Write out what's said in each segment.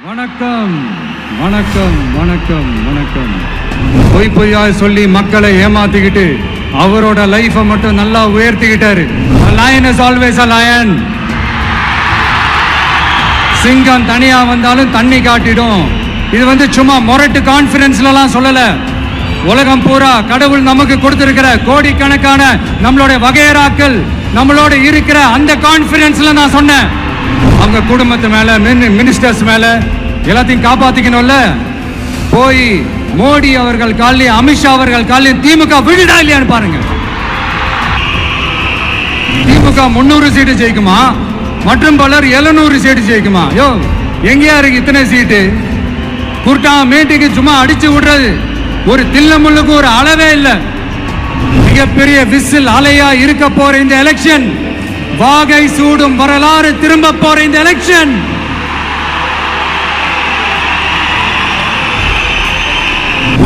வணக்கம் வணக்கம் வணக்கம் வணக்கம். பொய்யா சொல்லி மக்களை ஏமாத்திக்கிட்டு அவரோட லைஃபை மட்டும் நல்லா உயர்த்திக்கிட்டாரு. A lion is always a lion. சிங்கம் தனியா வந்தாலும் தண்ணி காட்டிடும். இது சும்மா மொரட்டு கான்ஃபரன்ஸ்லாம் சொல்லல. உலகம் பூரா கடவுள் நமக்கு கொடுத்திருக்கிற கோடிக்கணக்கான நம்மளோட வகையராக்கள் நம்மளோட இருக்கிற அந்த கான்ஃபரன்ஸ்ல நான் சொன்னேன். அவங்க குடும்பத்து மேல மினிஸ்டர்ஸ் மேல எல்லாத்தையும் காப்பாத்திக்கணும்ல. போய் மோடி அவர்கள் காலையும் அமித்ஷா அவர்கள் காலையும் திமுக விழுடா இல்லையான்னு பாருங்க. திமுக 300 சீட்டு ஜெயிக்குமா, மற்றும் பலர் 700 சீட்டு ஜெயிக்குமா? யோ எங்கேயா இருக்கு இத்தனை சீட்டு? குர்டா மீட்டிக்கு சும்மா அடிச்சு விடுறது. ஒரு தில்லமுள்ளுக்கு ஒரு அளவே இல்லை. மிகப்பெரிய விசில் அலையா இருக்க போற இந்த எலெக்ஷன், வாகை சூடும் வரலாறு திரும்ப போற இந்த எலெக்ஷன்,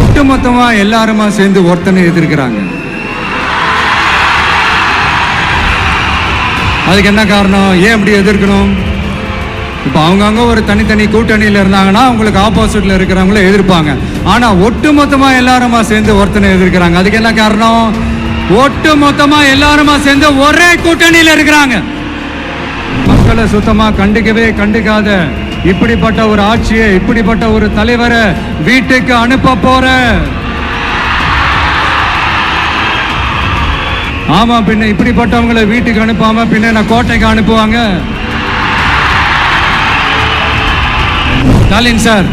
ஒட்டுமொத்தமா எல்லாருமா சேர்ந்து ஒருத்தனை எதிர்க்கிறாங்க. அதுக்கு என்ன காரணம்? ஏன் இப்படி எதிர்க்கணும்? இப்ப அவங்க ஒரு தனித்தனி கூட்டணியில இருந்தாங்கன்னா உங்களுக்கு ஆப்போசிட்ல இருக்கிறவங்கள எதிர்ப்பாங்க. ஆனா ஒட்டுமொத்தமா எல்லாருமா சேர்ந்து ஒருத்தனை எதிர்க்கிறாங்க. அதுக்கு என்ன காரணம்? ஒட்டுமொத்தமா எல்லாருமா சேர்ந்து ஒரே கூட்டணியில இருக்கிறாங்க. மக்களை சுத்தமா கண்டுக்காத இப்படிப்பட்ட ஒரு ஆட்சியை, இப்படிப்பட்ட ஒரு தலைவரை வீட்டுக்கு அனுப்ப போற. ஆமா, பின்ன இப்படிப்பட்டவங்களை வீட்டுக்கு அனுப்பாம பின்ன நான் கோட்டைக்கு அனுப்புவாங்க. ஸ்டாலின் சார்,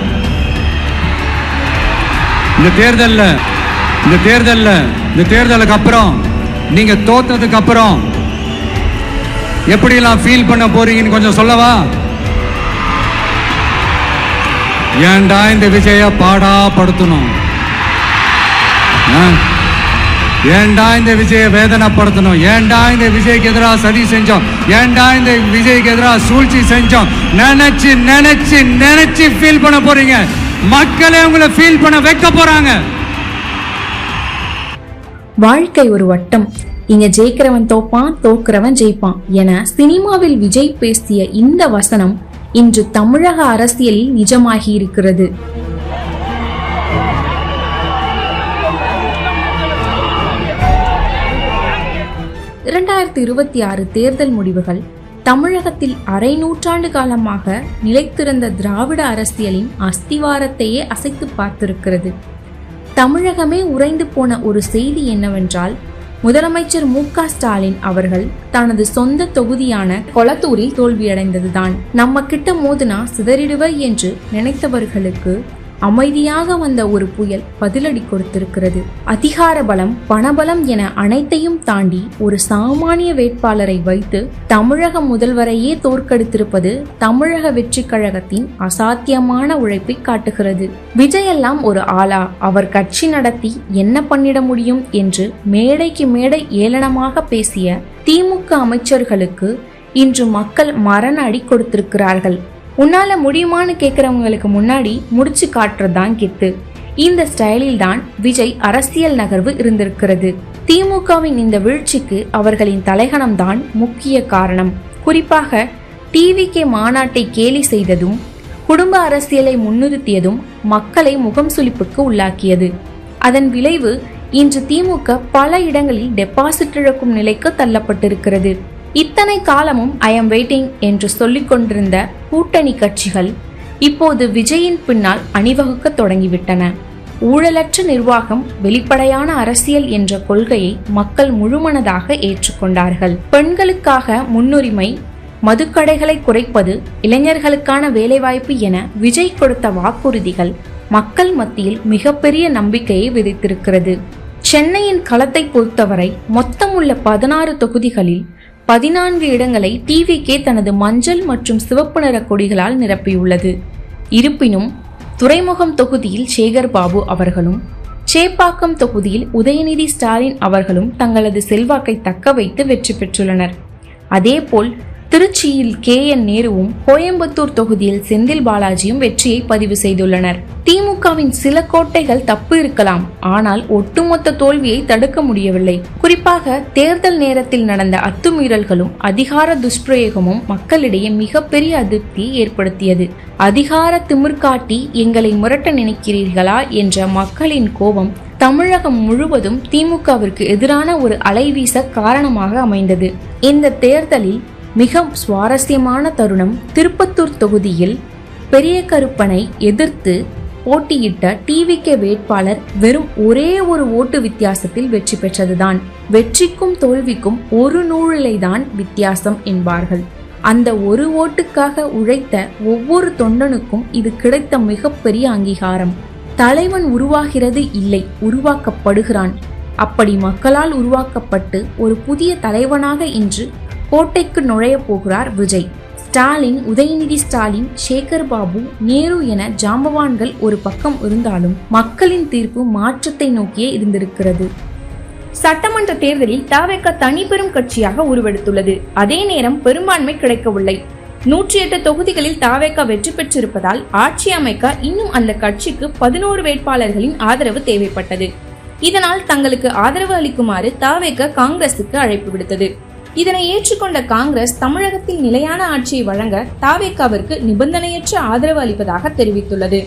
இந்த தேர்தலுக்கு அப்புறம், நீங்க தோத்ததுக்கு அப்புறம் எப்படிலாம் ஃபீல் பண்ண போறீங்கன்னு கொஞ்சம் சொல்லவா? ஏண்டா இந்த விஜய பாடாப்படுத்தணும்? ஏண்டா இந்த விஜய வேதனைப்படுத்தணும்? ஏண்டா இந்த விஜய்க்கு எதிராக சதி செஞ்சோம்? ஏண்டா இந்த விஜய்க்கு எதிராக சூழ்ச்சி செஞ்சோம்? நினைச்சு நினைச்சு நினைச்சு ஃபீல் பண்ண போறீங்க. மக்களே உங்களை ஃபீல் பண்ண வைக்க போறாங்க. வாழ்க்கை ஒரு வட்டம், இங்க ஜெயிக்கிறவன் தோப்பான், தோக்கிறவன் ஜெயிப்பான் என சினிமாவில் விஜய் பேசிய இந்த வசனம் இன்று தமிழக அரசியலில் நிஜமாகி இருக்கிறது. (2026) தேர்தல் முடிவுகள் தமிழகத்தில் அரை நூற்றாண்டு காலமாக நிலைத்திருந்த திராவிட அரசியலின் அஸ்திவாரத்தையே அசைத்து பார்த்திருக்கிறது. தமிழகமே உறைந்து போன ஒரு செய்தி என்னவென்றால், முதலமைச்சர் மு.க. ஸ்டாலின் அவர்கள் தனது சொந்த தொகுதியான கொளத்தூரில் தோல்வியடைந்ததுதான். நம்ம கிட்ட மோதுனா சிதறிடுவர் என்று நினைத்தவர்களுக்கு அமைதியாக வந்த ஒரு புயல் பதிலடி கொடுத்திருக்கிறது. அதிகார பலம், பணபலம் என அனைத்தையும் தாண்டி ஒரு சாமானிய வேட்பாளரை வைத்து தமிழக முதல்வரையே தோற்கடித்திருப்பது தமிழக வெற்றி கழகத்தின் அசாத்தியமான உழைப்பை காட்டுகிறது. விஜயெல்லாம் ஒரு ஆளா? அவர் கட்சி நடத்தி என்ன பண்ணிட முடியும் என்று மேடைக்கு மேடை ஏளனமாக பேசிய திமுக அமைச்சர்களுக்கு இன்று மக்கள் மரண அடி கொடுத்திருக்கிறார்கள். உன்னால முடியுமான்னு கேட்கிறவங்களுக்கு முன்னாடி முடிச்சு காட்டுறதுதான் கெத்து. இந்த ஸ்டைலில் தான் விஜய் அரசியல் நகர்வு இருந்திருக்கிறது. திமுகவின் இந்த வீழ்ச்சிக்கு அவர்களின் தலைகணம்தான் முக்கிய காரணம். குறிப்பாக டிவிகே மாநாட்டை கேலி செய்ததும், குடும்ப அரசியலை முன்னிறுத்தியதும் மக்களை முகம் சுளிப்புக்கு உள்ளாக்கியது. அதன் விளைவு இன்று திமுக பல இடங்களில் டெபாசிட் இழக்கும் நிலைக்கு தள்ளப்பட்டிருக்கிறது. இத்தனை காலமும் ஐ எம் வெயிட்டிங் என்று சொல்லிக் கொண்டிருந்த கூட்டணி கட்சிகள் இப்போது விஜயின் பின்னால் அணிவகுக்க தொடங்கிவிட்டன. ஊழலற்ற நிர்வாகம், வெளிப்படையான அரசியல் என்ற கொள்கையை மக்கள் முழுமனதாக ஏற்றுக்கொண்டார்கள். பெண்களுக்காக முன்னுரிமை, மதுக்கடைகளை குறைப்பது, இளைஞர்களுக்கான வேலைவாய்ப்பு என விஜய் கொடுத்த வாக்குறுதிகள் மக்கள் மத்தியில் மிகப்பெரிய நம்பிக்கையை விதைத்திருக்கிறது. சென்னையின் களத்தை பொறுத்தவரை மொத்தம் உள்ள 16 தொகுதிகளில் 14 இடங்களை டிவிகே தனது மஞ்சள் மற்றும் சிவப்பு நிற கொடிகளால் நிரப்பியுள்ளது. இருப்பினும் துறைமுகம் தொகுதியில் சேகர் பாபு அவர்களும், சேப்பாக்கம் தொகுதியில் உதயநிதி ஸ்டாலின் அவர்களும் தங்களது செல்வாக்கை தக்க வைத்து வெற்றி பெற்றுள்ளனர். அதேபோல் திருச்சியில் KN நேருவும், கோயம்புத்தூர் தொகுதியில் செந்தில் பாலாஜியும் வெற்றியை பதிவு செய்துள்ளனர். திமுக திமுகவின் சில கோட்டைகள் தப்பு இருக்கலாம், ஆனால் ஒட்டுமொத்த தோல்வியை தடுக்க முடியவில்லை. குறிப்பாக தேர்தல் நேரத்தில் நடந்த அத்துமீறல்களும் அதிகார துஷ்பிரயோகமும் மக்களிடையே மிகப்பெரிய அதிருப்தியை ஏற்படுத்தியது. அதிகார திமிர்காட்டி எங்களை மிரட்ட நினைக்கிறீர்களா என்ற மக்களின் கோபம் தமிழகம் முழுவதும் திமுகவிற்கு எதிரான ஒரு அலைவீச காரணமாக அமைந்தது. இந்த தேர்தலில் மிக சுவாரஸ்யமான தருணம், திருப்பத்தூர் தொகுதியில் பெரிய கருப்பனை எதிர்த்து போட்டியிட்ட டிவிகே வேட்பாளர் வெறும் ஒரே ஒரு ஓட்டு வித்தியாசத்தில் வெற்றி பெற்றதுதான். வெற்றிக்கும் தோல்விக்கும் ஒரு நூலிலைதான் வித்தியாசம் என்பார்கள். அந்த ஒரு ஓட்டுக்காக உழைத்த ஒவ்வொரு தொண்டனுக்கும் இது கிடைத்த மிகப்பெரிய அங்கீகாரம். தலைவன் உருவாகிறது இல்லை, உருவாக்கப்படுகிறான். அப்படி மக்களால் உருவாக்கப்பட்டு ஒரு புதிய தலைவனாக இன்று கோட்டைக்கு நுழைய போகிறார் விஜய். ஸ்டாலின், உதயநிதி ஸ்டாலின், சேகர் பாபு, நேரு என ஜாம்பவான்கள் ஒரு பக்கம் இருந்தாலும் மக்களின் தீர்ப்பு மாற்றத்தை நோக்கியே இருந்திருக்கிறது. சட்டமன்ற தேர்தலில் தவேக தனிப்பெரும் கட்சியாக உருவெடுத்துள்ளது. அதே நேரம் பெரும்பான்மை கிடைக்கவில்லை. 108 தொகுதிகளில் தவேக வெற்றி பெற்றிருப்பதால் ஆட்சி அமைக்க இன்னும் அந்த கட்சிக்கு 11 வேட்பாளர்களின் ஆதரவு தேவைப்பட்டது. இதனால் தங்களுக்கு ஆதரவு அளிக்குமாறு தவேக காங்கிரசுக்கு அழைப்பு விடுத்தது. இதனை ஏற்றுக்கொண்ட காங்கிரஸ் தமிழகத்தில் நிலையான ஆட்சியை வழங்க தவேகவிற்கு நிபந்தனையற்ற ஆதரவு அளிப்பதாக தெரிவித்துள்ளது.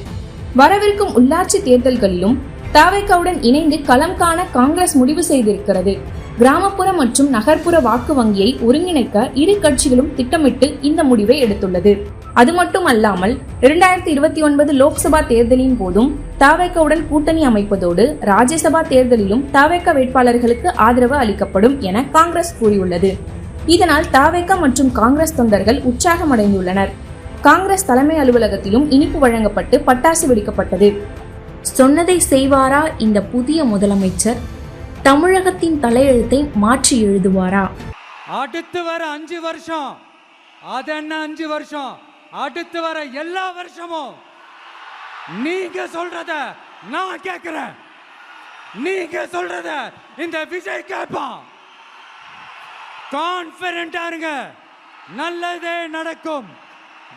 வரவிருக்கும் உள்ளாட்சி தேர்தல்களிலும் தவேகவுடன் இணைந்து களம் காண காங்கிரஸ் முடிவு செய்திருக்கிறது. கிராமப்புற மற்றும் நகர்ப்புற வாக்கு வங்கியை ஒருங்கிணைக்க இரு கட்சிகளும் திட்டமிட்டு இந்த முடிவை எடுத்துள்ளது. அது மட்டுமல்லாமல் 2029 லோக்சபா தேர்தலின் போதும் தவேகவுடன் கூட்டணி அமைப்பதோடு ராஜ்யசபா தேர்தலிலும் தவேக வேட்பாளர்களுக்கு ஆதரவு அளிக்கப்படும் என காங்கிரஸ் கூறியுள்ளது. இதனால் தவேக மற்றும் காங்கிரஸ் தொண்டர்கள் உற்சாகமடைந்துள்ளனர். காங்கிரஸ் தலைமை அலுவலகத்திலும் இனிப்பு வழங்கப்பட்டு பட்டாசு வெடிக்கப்பட்டது. சொன்னதை செய்வாரா இந்த புதிய முதலமைச்சர்? தமிழகத்தின் தலையெழுத்தை மாற்றி எழுதுவாரா? அடுத்து வர 5 வருஷம், அது என்ன 5 வருஷம், அடுத்து வர எல்லா வருஷமும் நீங்க சொல்றத நான் கேட்கிறேன், நீங்க சொல்றத இந்த விஜய் கேட்பான். கான்பிடென்டா இருங்க, நல்லதே நடக்கும்.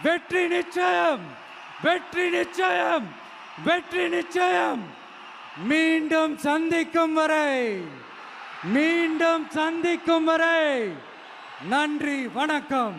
வெற்றி நிச்சயம், வெற்றி நிச்சயம், வெற்றி நிச்சயம். மீண்டும் சந்திக்கும் வரை, மீண்டும் சந்திக்கும் வரை நன்றி, வணக்கம்.